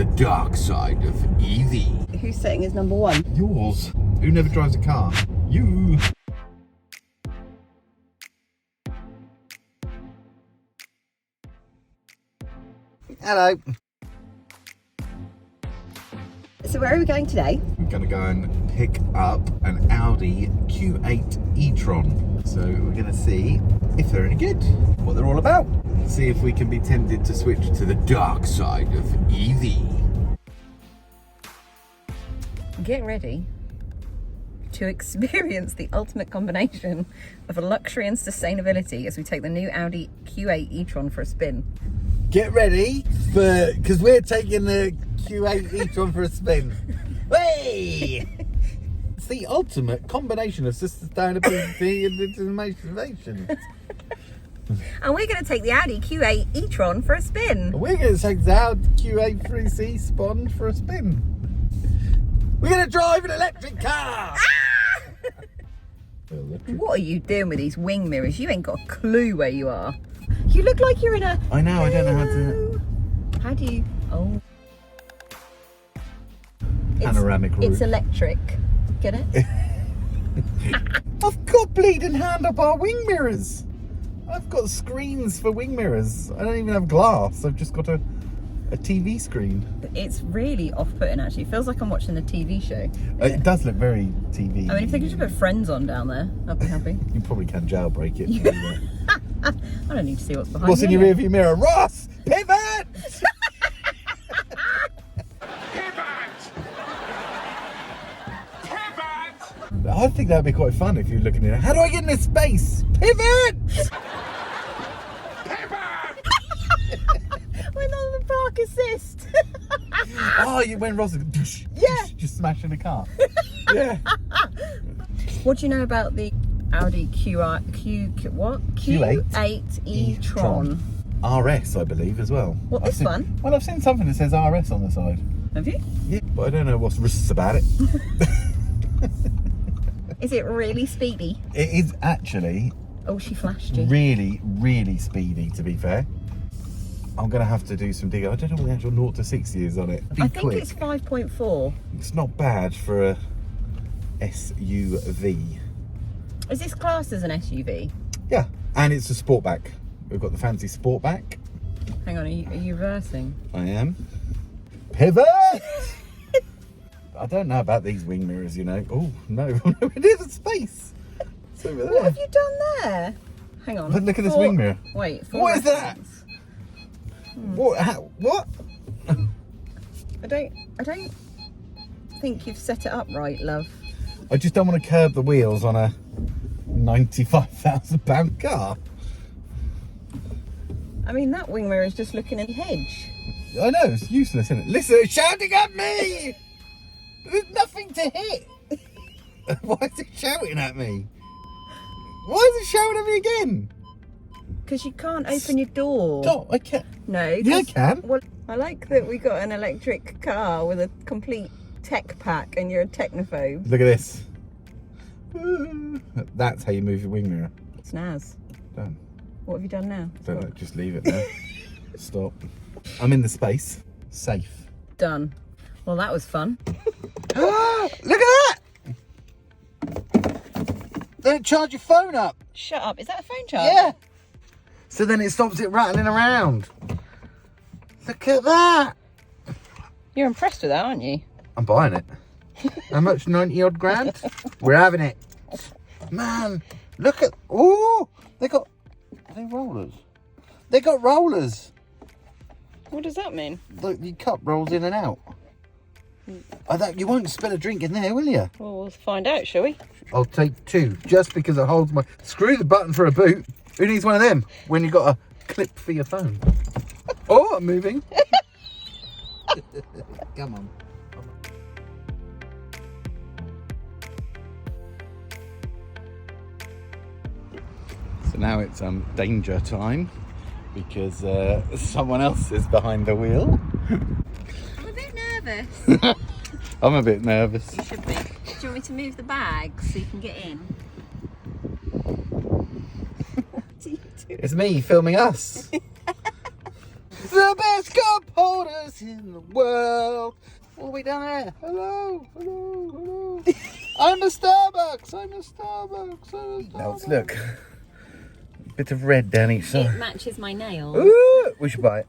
the dark side of EV. Whose setting is number one? Yours. Who never drives a car? You. Hello. So where are we going today? We're going to go and pick up an Audi Q8 e-tron. So we're going to see if they're any good, what they're all about. See if we can be tempted to switch to the dark side of EV. Get ready to experience the ultimate combination of luxury and sustainability as we take the new Audi Q8 e-tron for a spin. Get ready because we're taking the Q8 e-tron for a spin. Hey! It's the ultimate combination of sustainability and innovation. And we're going to take the Audi Q8 e-tron for a spin. We're going to take the Audi Q8 3C Spawn for a spin. We're going to drive an electric car. What are you doing with these wing mirrors? You ain't got a clue where you are. You look like you're in a... I know, I don't know how to... How do you... Oh. Panoramic roof. It's electric. Get it? I've got bleeding handlebar wing mirrors. I've got screens for wing mirrors. I don't even have glass. I've just got a TV screen. It's really off-putting, actually. It feels like I'm watching a TV show. It does look very TV. I mean, if they could just put Friends on down there, I'd be happy. You probably can jailbreak it. I don't need to see what's behind What's in me. your rearview mirror? Ross! Pivot! I think that'd be quite fun if you're looking at it. How do I get in this space? Pivot! Went on the park assist. Oh, you went Ross. Yeah. Just smashing the car. Yeah. What do you know about the Audi Q8 e-tron? RS, I believe, as well. What, this one? Well, I've seen something that says RS on the side. Have you? Yeah, but I don't know what's risks about it. Is it really speedy? It is actually Oh, she flashed you. really, really speedy, to be fair. I'm going to have to do some digging. I don't know what the actual 0 to 60 is on it. I think it's 5.4. It's not bad for a SUV. Is this classed as an SUV? Yeah, and it's a sportback. We've got the fancy sportback. Hang on, are you reversing? I am. Pivot! I don't know about these wing mirrors, you know. Oh, no. It is a space. It's over there. What have you done there? Hang on. Look at this wing mirror. Wait. What is that? What? What? I don't think you've set it up right, love. I just don't want to curb the wheels on a £95,000 car. I mean, that wing mirror is just looking at the hedge. I know, it's useless, isn't it? Listen, it's shouting at me! There's nothing to hit. Why is it shouting at me? Why is it shouting at me again? Because you can't open your door. No, I can't. No. Yeah, I can. Well, I like that we got an electric car with a complete tech pack and you're a technophobe. Look at this. That's how you move your wing mirror. Snaz. Done. What have you done now? Don't know, just leave it there. Stop. I'm in the space. Safe. Done. Well, that was fun. Look at that! Don't charge your phone up. Shut up. Is that a phone charger? Yeah. So then it stops it rattling around. Look at that. You're impressed with that, aren't you? I'm buying it. How much? 90 odd grand? We're having it. Man, look at... Oh, they got... Are they rollers? They got rollers. What does that mean? Look, your cup rolls in and out. You won't spill a drink in there, will you? Well, we'll find out, shall we? I'll take 2, just because it holds my... Screw the button for a boot. Who needs one of them when you've got a clip for your phone? Oh, I'm moving. Come on. So now it's danger time because someone else is behind the wheel. I'm a bit nervous. I'm a bit nervous. You should be. Do you want me to move the bag so you can get in? What do you do? It's me filming us. The best cup holders in the world. What have we done there? Hello, hello, hello. I'm a Starbucks. Notes, look. Bit of red down each side. It matches my nails. Ooh, we should buy it.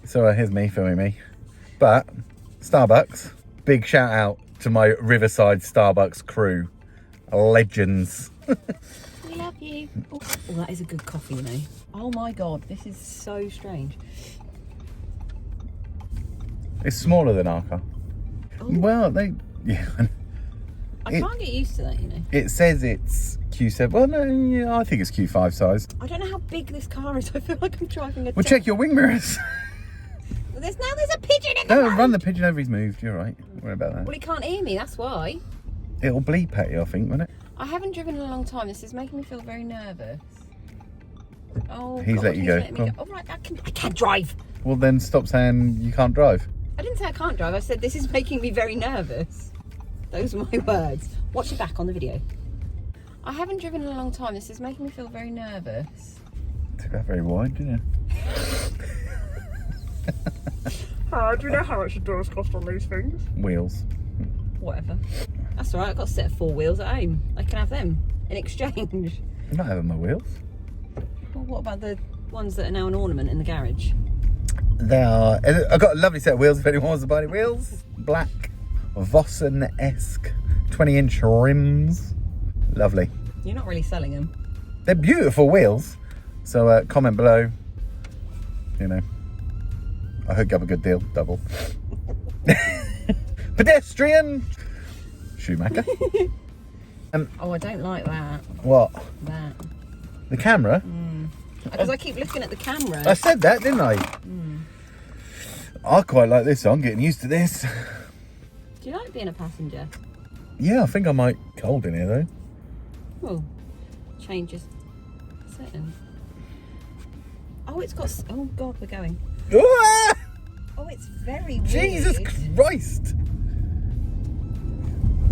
So here's me filming me. But Starbucks, big shout out to my Riverside Starbucks crew. Legends. We love you. Oh, that is a good coffee, you know. Oh my God, this is so strange. It's smaller than our car. Oh. Well, I can't get used to that, you know. It says it's Q7. Well, no, yeah, I think it's Q5 size. I don't know how big this car is. I feel like I'm driving a Well, check your wing mirrors. There's a pigeon in the No, road. run the pigeon over. He's moved. You're right. Don't worry about that. Well, he can't hear me, that's why. It'll bleep at you, I think, won't it? I haven't driven in a long time. This is making me feel very nervous. Oh, He's God, let you he's go. letting me Go go. All right, I can't drive. Well, then stop saying you can't drive. I didn't say I can't drive. I said this is making me very nervous. Those are my words. Watch it back on the video. I haven't driven in a long time. This is making me feel very nervous. Took that very wide, didn't you? Do you know how much the doors cost on these things? Wheels. Whatever. That's all right. I've got a set of 4 wheels at home. I can have them in exchange. I'm not having my wheels. Well, what about the ones that are now an ornament in the garage? They are. I've got a lovely set of wheels if anyone wants to buy any wheels. Black, Vossen-esque, 20-inch rims. Lovely. You're not really selling them. They're beautiful wheels. So comment below. You know, I hook up a good deal. Double. Pedestrian. Schumacher. Oh, I don't like that. What? That. The camera? Because I keep looking at the camera. I said that, didn't I? I quite like this. I'm getting used to this. Do you like being a passenger? Yeah, I think I might cold in here though. Oh, changes settings. Oh, it's got. Oh God, we're going. Ah! Oh, it's very weird. Jesus Christ!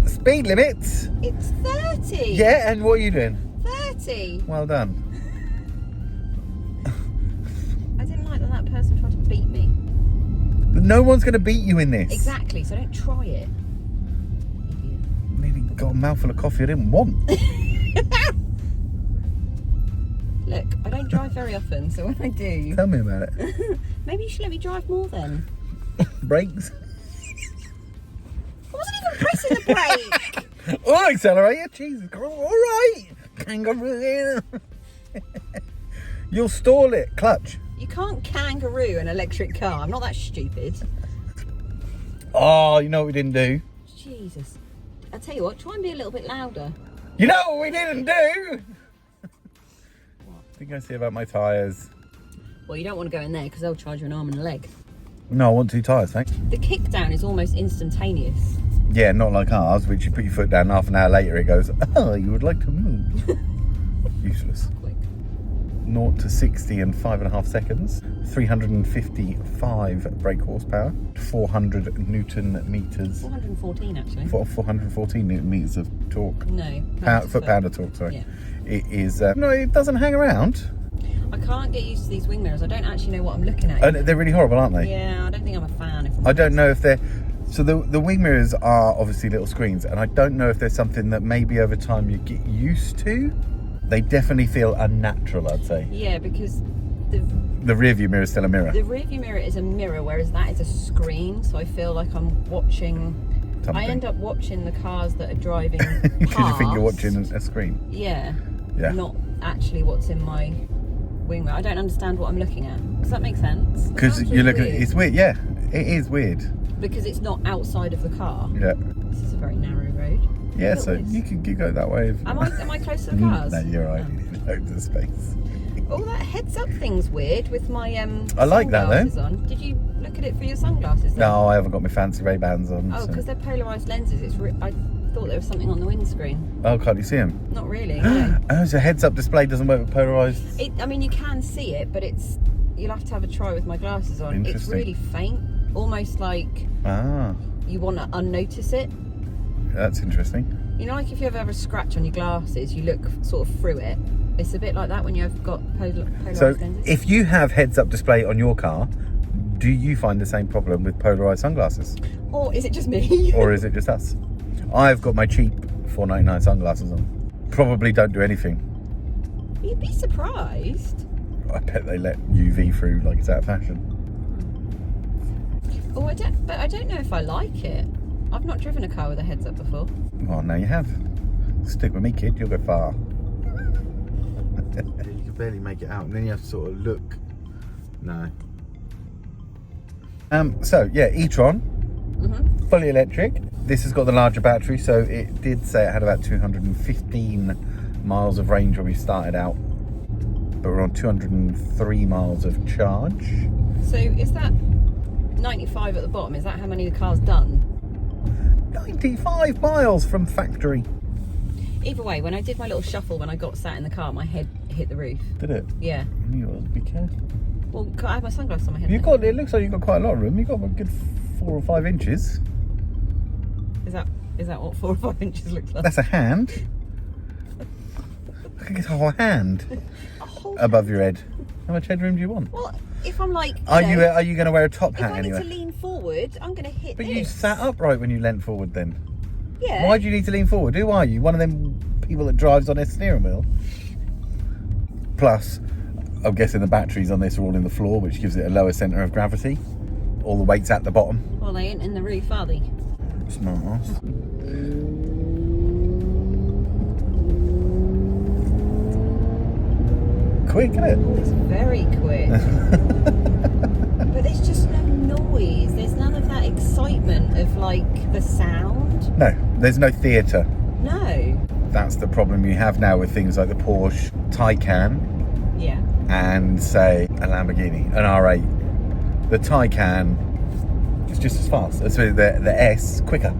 Speed limit. It's 30. Yeah, and what are you doing? 30. Well done. I didn't like that person tried to beat me. No one's going to beat you in this. Exactly, so don't try it. Idiot. Nearly got a mouthful of coffee I didn't want. Look, I don't drive very often, so when I do... Tell me about it. Maybe you should let me drive more then. Brakes. I wasn't even pressing the brake. Oh, accelerator. Jesus Christ. All right. Kangaroo. You'll stall it. Clutch. You can't kangaroo an electric car. I'm not that stupid. Oh, you know what we didn't do? Jesus. I'll tell you what, try and be a little bit louder. You know what we didn't do? I think I see about my tyres. Well, you don't want to go in there because they'll charge you an arm and a leg. No, I want 2 tyres, thanks. The kickdown is almost instantaneous. Yeah, not like ours, which you put your foot down, half an hour later it goes, oh, you would like to move. Useless. Quick. 0 to 60 in 5.5 seconds. 355 brake horsepower. 400 Newton meters. 414 actually. 414 Newton meters of torque. No. Foot-pound of torque, sorry. Yeah. It is, no, it doesn't hang around. I can't get used to these wing mirrors. I don't actually know what I'm looking at. And they're really horrible, aren't they? Yeah, I don't think I'm a fan. I don't know if they're... So the wing mirrors are obviously little screens, and I don't know if there's something that maybe over time you get used to. They definitely feel unnatural, I'd say. Yeah, because The rear view mirror is still a mirror. the rear view mirror is a mirror, whereas that is a screen. So I feel like I'm watching... Something. I end up watching the cars that are driving past. Because you think you're watching a screen. Yeah. Yeah. Not actually what's in my wing mirror. I don't understand what I'm looking at. Does that make sense? Because Sounds you're really looking... weird. It's weird, yeah. It is weird. Because it's not outside of the car. Yeah. This is a very narrow road. Yeah, Look at so this. you go that way. Am I close to the cars? No, you're right. Oh. Loads of space. Oh, that heads up thing's weird with my I like that, though. sunglasses on. Did you look at it for your sunglasses then? No, I haven't got my fancy Ray-Bans on. Oh, so- because they're polarised lenses. I thought there was something on the windscreen. Oh, can't you see them? Not really, no. Oh, so heads-up display doesn't work with polarised? I mean, you can see it, but you'll have to have a try with my glasses on. It's Interesting. really faint, almost like Ah, you want to unnotice it. that's interesting. You know, like if you ever have a scratch on your glasses, you look sort of through it. It's a bit like that when you've got polarised So lenses. if you have heads-up display on your car, do you find the same problem with polarised sunglasses? Or is it just me? Or is it just us? I've got my cheap $4.99 sunglasses on. Probably don't do anything. You'd be surprised. I bet they let UV through like it's out of fashion. Oh, I don't know if I like it. I've not driven a car with a heads up before. Oh, now you have. Stick with me, kid. You'll go far. You can barely make it out, and then you have to sort of look. No. So yeah, e-tron, fully electric. This has got the larger battery, so it did say it had about 215 miles of range when we started out, but we're on 203 miles of charge. So is that 95 at the bottom? Is that how many the car's done? 95 miles from factory. Either way, when I did my little shuffle when I got sat in the car, my head hit the roof. Did it? Yeah. You gotta be careful. Well, I have my sunglasses on my head. You've got. It looks like you've got quite a lot of room. You've got a good 4 or 5 inches. Is that what 4 or 5 inches looks like? That's a hand. I think it's a whole hand above your head. How much headroom do you want? Well, if I'm like, Are you going to wear a top if hat I anyway? need to lean forward, I'm going to hit But this. you sat upright when you leant forward then. Yeah. Why do you need to lean forward? Who are you? One of them people that drives on their steering wheel? Plus, I'm guessing the batteries on this are all in the floor, which gives it a lower centre of gravity. All the weight's at the bottom. Well, they ain't in the roof, are they? Smart ass. Quick, isn't it? It's very quick. But there's just no noise. There's none of that excitement of like the sound. No, there's no theatre. No. That's the problem you have now with things like the Porsche Taycan Yeah. and, say, a Lamborghini, an R8. The Taycan is just as fast. So the S, quicker.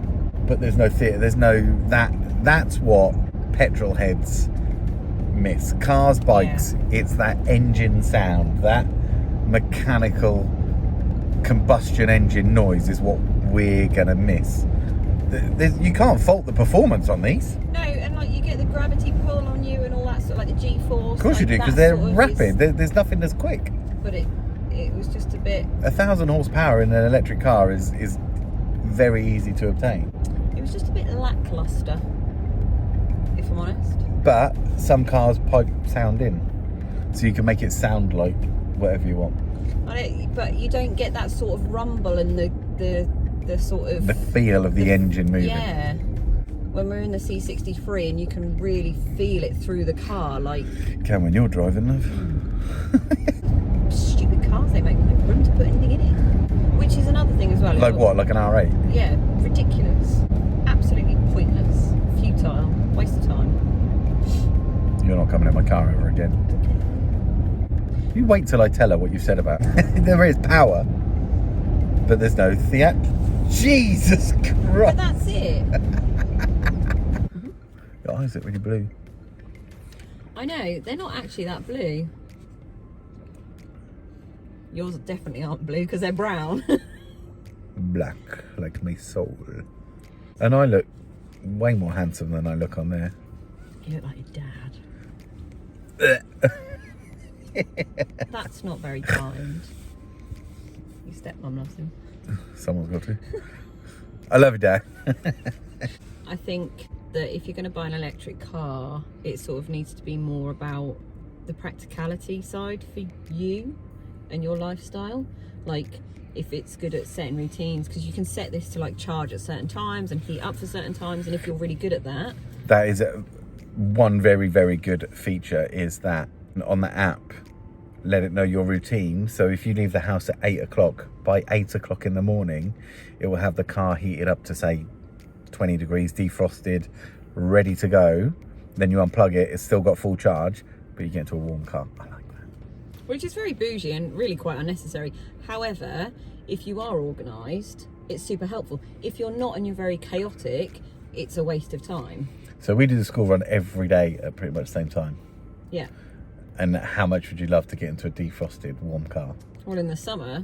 But there's no theatre. There's no... That's what petrol heads miss. Cars, bikes, it's that engine sound. That mechanical combustion engine noise is what we're going to miss. You can't fault the performance on these. No, and like you get the gravity pull on you and all that sort of like the G-force. Of course you do, because they're rapid. There's nothing that's quick. But it was just a bit... 1,000 horsepower in an electric car is very easy to obtain. It was just a bit lackluster, if I'm honest. But some cars pipe sound in, so you can make it sound like whatever you want. But you don't get that sort of rumble and the sort of... The feel of the engine moving. Yeah. When we're in the C63 and you can really feel it through the car, like... Can when you're driving, love. Stupid cars, they make no room to put anything in it. Which is another thing as well. Like what? Like an R8? Yeah, ridiculous. Absolutely pointless. Futile. Waste of time. You're not coming in my car ever again. You wait till I tell her what you've said about it. There is power, but there's no theatre. Jesus Christ! But that's it. Your eyes look really blue. I know, they're not actually that blue. Yours definitely aren't blue because they're brown. Black, like my soul. And I look way more handsome than I look on there. You look like your dad. That's not very kind. Your stepmom loves him. Someone's got to. I love you, Dad. I think that if you're going to buy an electric car, it sort of needs to be more about the practicality side for you and your lifestyle. Like if it's good at setting routines, because you can set this to like charge at certain times and heat up for certain times, and if you're really good at that. That is one very, very good feature, is that on the app, let it know your routine. So if you leave the house at 8 o'clock, by 8 o'clock in the morning, it will have the car heated up to say 20 degrees, defrosted, ready to go. Then you unplug it, it's still got full charge, but you get into a warm car. I like that. Which is very bougie and really quite unnecessary. However, if you are organised, it's super helpful. If you're not and you're very chaotic, it's a waste of time. So we do the school run every day at pretty much the same time. Yeah. And how much would you love to get into a defrosted, warm car? Well, in the summer,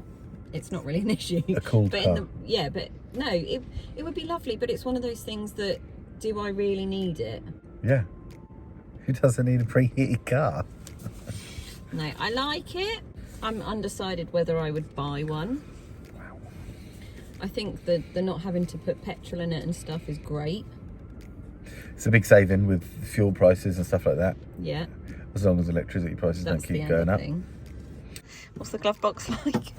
it's not really an issue. A cold but car. But no, it would be lovely, but it's one of those things that, do I really need it? Yeah. Who doesn't need a preheated car? No, I like it. I'm undecided whether I would buy one. Wow. I think that the not having to put petrol in it and stuff is great. It's a big saving with fuel prices and stuff like that. Yeah. As long as electricity prices That's don't keep the going only up. thing. What's the glove box like?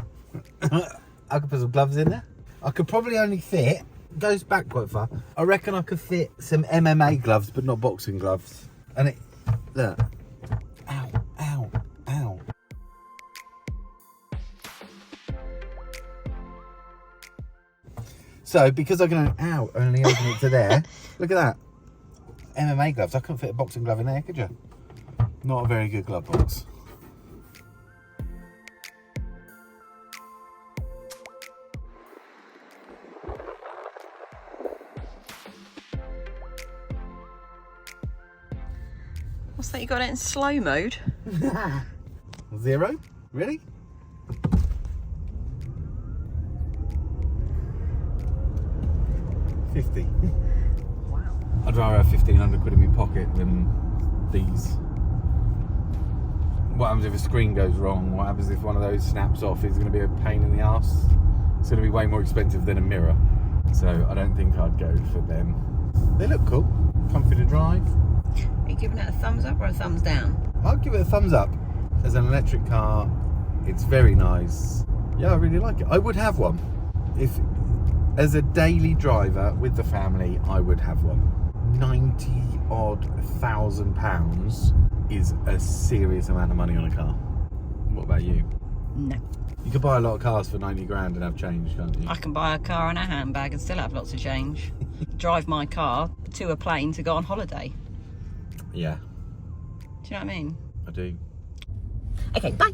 I could put some gloves in there. I could probably only fit, goes back quite far. I reckon I could fit some MMA gloves, but not boxing gloves. And it, look. Ow, ow, ow. So, because I can only open it to there, look at that. MMA gloves. I couldn't fit a boxing glove in there, could you? Not a very good glove box. What's that? You got it in slow mode? 0? Really? £50. Wow. I'd rather have 1,500 quid in my pocket than these. What happens if a screen goes wrong? What happens if one of those snaps off? It's going to be a pain in the arse. It's going to be way more expensive than a mirror. So I don't think I'd go for them. They look cool. Comfy to drive. Are you giving it a thumbs up or a thumbs down? I'll give it a thumbs up. As an electric car, it's very nice. Yeah, I really like it. I would have one. If, as a daily driver with the family, I would have one. 90-odd thousand pounds is a serious amount of money on a car. What about you? No. You could buy a lot of cars for 90 grand and have change, can't you? I can buy a car and a handbag and still have lots of change. Drive my car to a plane to go on holiday. Yeah, Do you know what I mean? I do. Okay, bye.